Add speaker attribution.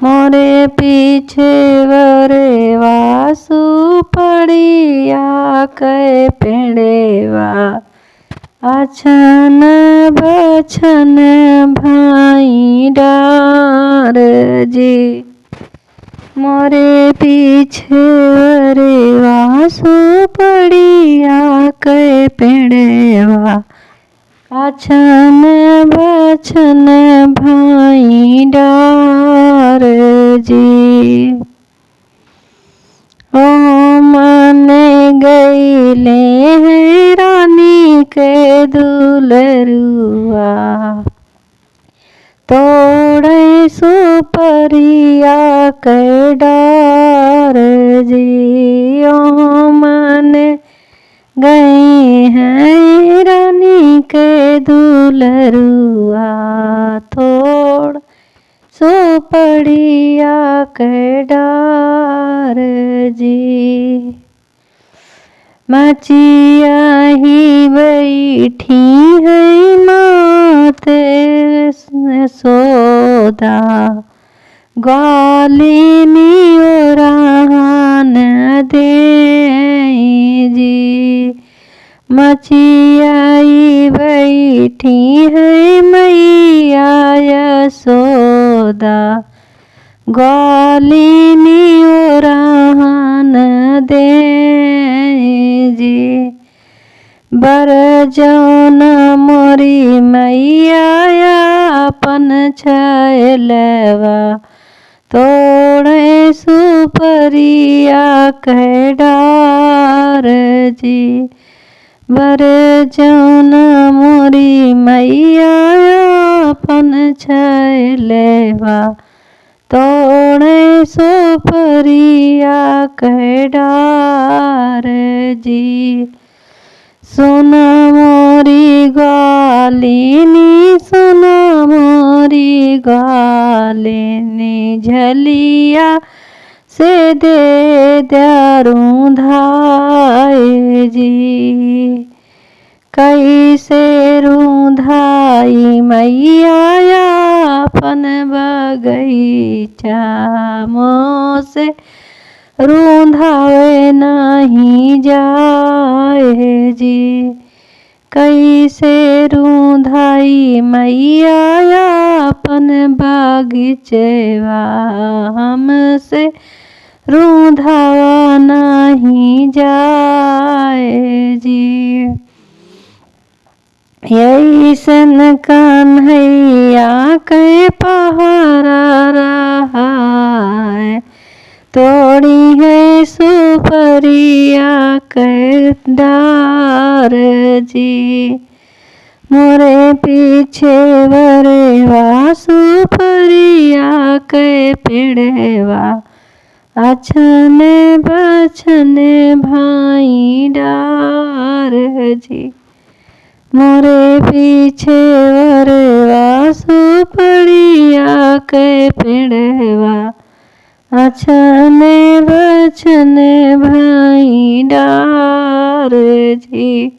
Speaker 1: मोरे पीछे वरे वासु पड़िया कै पेड़ेवा अछन बछन भाई डार जी। मोरे पीछे वरे वासु पड़िया कै पेड़ेवा अछन बछन भाई डार जी। ओ मने गईले हैं रानी के दुलरुआ तोड़े सुपरिया के डार जी। ओ मने गए हैं रानी के दुलरुआ तोड़ सुपड़िया के डार जी। मचिया ही बैठी है माते सोदा ग्वालिनी ओरान दे जी। मचियाई बैठी है मैया यशोदा ग्वालिनी ओरान दे जी। बर जौन मोरी मैया अपन छैलवा तोड़े सुपरिया के डार जी। बर जौन मोरी मैया अपन छैलवा तोड़े सुपरिया के डार जी। सुना मोरी ग्वालिनी सुना मोरी ग्वालिनी झलिया से दे दारू धाय जी। कैसे रूधाई मैया अपन बगीचा मोसे रूंधावे नहीं जाए जी। कैसे रूंधाई मैया अपन बगीचवा हमसे रूंधावा नहीं जाए जी। ऐसन कन्हैया के पहाड़ा रहा है तोड़ी है सुपरिया के डार जी। मोरे पीछे वरे वासु परिया के पेड़वा अछन बछन भाई डार जी। मोरे पीछे वरे वासु परिया के पेड़वा अछन बछन भाई डार जी।